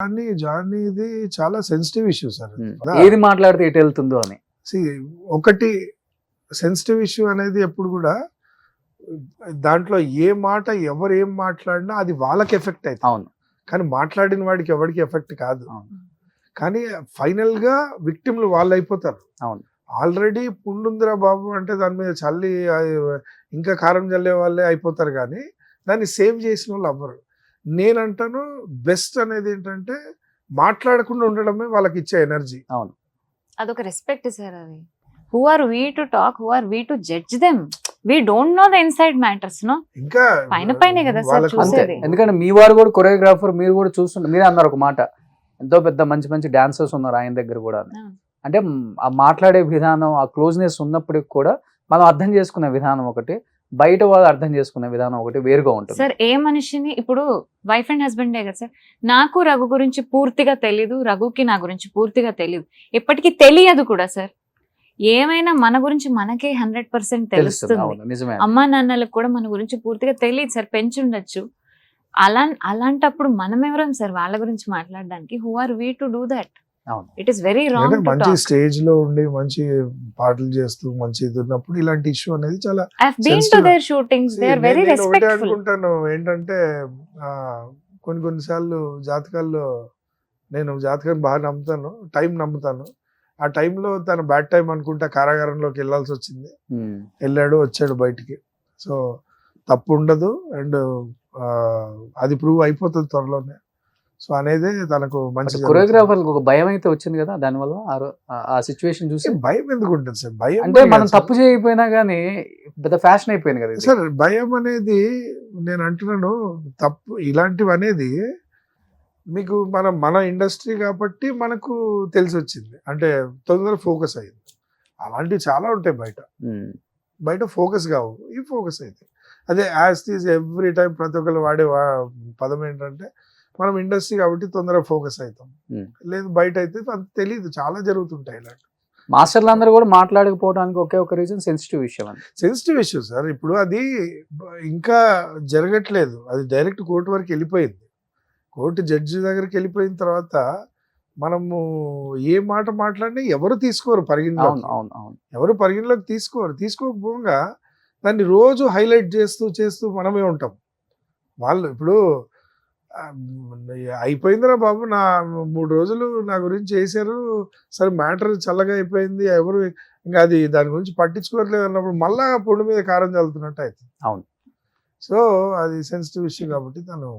Johnny ఇది చాలా sensitive issue sir. ఏది మాట్లాడితే ఎటు వెళ్తుందో అని. ఒకటి సెన్సిటివ్ ఇష్యూ అనేది ఎప్పుడు కూడా దాంట్లో ఏ మాట ఎవరు ఏం మాట్లాడినా అది వాళ్ళకి ఎఫెక్ట్ అవుతుంది. అవును. కానీ మాట్లాడిన వాడికి ఎవరికి ఎఫెక్ట్ కాదు. కానీ ఫైనల్ గా విక్టిమ్లు వాళ్ళు అయిపోతారు. అవును. ఆల్రెడీ పుండుందిరా బాబు అంటే దాని మీద చల్లి ఇంకా కారం చల్లే వాళ్ళే అయిపోతారు, కానీ దాన్ని సేవ్ చేసిన వాళ్ళు అవ్వరు. నేనంటాను బెస్ట్ అనేది ఏంటంటే మాట్లాడకుండా ఉండడమే వాళ్ళకి ఇచ్చే ఎనర్జీ. అవును, అదొక రెస్పెక్ట్ సార్. అది who are we to talk, who are we to judge them, we don't know the inside matters. No ఇంకా పైనే కదా సార్ చూసేది. ఎందుకంటే మీ వారు కూడా కొరియోగ్రాఫర్, మీరు కూడా చూస్తుంటారు. మీరే అన్నారు ఒక మాట, ఎంతో పెద్ద మంచి మంచి డాన్సర్స్ ఉన్నారు ఆయన దగ్గర కూడా. అంటే ఆ మాట్లాడే విధానం, ఆ క్లోజ్నెస్ ఉన్నప్పటికి కూడా మనం అర్థం చేసుకునే విధానం ఒకటి, బయట వాళ్ళు అర్థం చేసుకునే విధానం ఒకటి వేరుగా ఉంటుంది సార్. ఏ మనిషిని ఇప్పుడు వైఫ్ అండ్ హస్బెండే కదా సార్. నాకు రఘు గురించి పూర్తిగా తెలీదు, రఘుకి నా గురించి పూర్తిగా తెలీదు, ఎప్పటికీ తెలియదు కూడా సార్. ఏమైనా మన గురించి మనకే 100% తెలుస్తుంది. అమ్మా నాన్నలకు కూడా మన గురించి పూర్తిగా తెలియదు సార్, పెంచుండొచ్చు. అలాంటప్పుడు మనం ఎవరం సార్ వాళ్ళ గురించి మాట్లాడడానికి? Who are we to do that? It is very wrong. మంచి స్టేజ్ లో ఉండి మంచి పాటలు చేస్తూ మంచి ఉన్నప్పుడు ఇలాంటి ఇష్యూ అనేది చాలా అనుకుంటాను. ఏంటంటే కొన్నిసార్లు జాతకాల్లో నేను జాతకాన్ని బాగా నమ్ముతాను, టైం నమ్ముతాను. ఆ టైంలో తన బ్యాడ్ టైం అనుకుంటా కారాగారంలోకి వెళ్ళాల్సి వచ్చింది. వెళ్ళాడు, వచ్చాడు బయటికి. సో తప్పు ఉండదు, అండ్ అది ప్రూవ్ అయిపోతుంది త్వరలోనే. సో అనేది తనకు మంచి కొరియోగ్రాఫర్ ఒక భయం అయితే వచ్చింది కదా దానివల్ల. ఆ సిచ్యువేషన్ చూసి భయం ఎందుకు ఉంటుంది సార్? భయం అంటే మనం తప్పు చేయకపోయినా కానీ పెద్ద ఫ్యాషన్ అయిపోయింది కదా సార్. భయం అనేది నేను అంటున్నాను, తప్పు ఇలాంటివి అనేది మీకు మన ఇండస్ట్రీ కాబట్టి మనకు తెలిసి వచ్చింది, అంటే తొందరగా ఫోకస్ అయ్యింది. అలాంటివి చాలా ఉంటాయి బయట ఫోకస్ కావు, ఈ ఫోకస్ అయితే అదే యాజ్ ఈజ్ ఎవ్రీ టైం ప్రతి ఒక్కరు వాడే పదం ఏంటంటే మనం ఇండస్ట్రీ కాబట్టి తొందరగా ఫోకస్ అవుతాం. లేదు బయట అయితే అంత తెలియదు, చాలా జరుగుతుంటాయి ఇలాంటి. మాస్టర్లు అందరూ కూడా మాట్లాడకపోవడానికి ఒకే ఒక రీజన్ సెన్సిటివ్ విషయం. Sensitive issue sir. ఇప్పుడు అది ఇంకా జరగట్లేదు, అది డైరెక్ట్ కోర్టు వరకు వెళ్ళిపోయింది. కోర్టు జడ్జి దగ్గరికి వెళ్ళిపోయిన తర్వాత మనము ఏ మాట మాట్లాడినా ఎవరు తీసుకోరు పరిగణలోకి. ఎవరు పరిగణలోకి తీసుకోకపోగా దాన్ని రోజు హైలైట్ చేస్తూ మనమే ఉంటాం. వాళ్ళు ఇప్పుడు అయిపోయిందిరా బాబు, నా 3 రోజులు నా గురించి చేశారు, సరే మ్యాటర్ చల్లగా అయిపోయింది, ఎవరు ఇంకా అది దాని గురించి పట్టించుకోవట్లేదు అన్నప్పుడు మళ్ళా పొడి మీద కారం చల్లుతున్నట్టు అవుతుంది. అవును. సో అది సెన్సిటివ్ ఇష్యూ కాబట్టి తను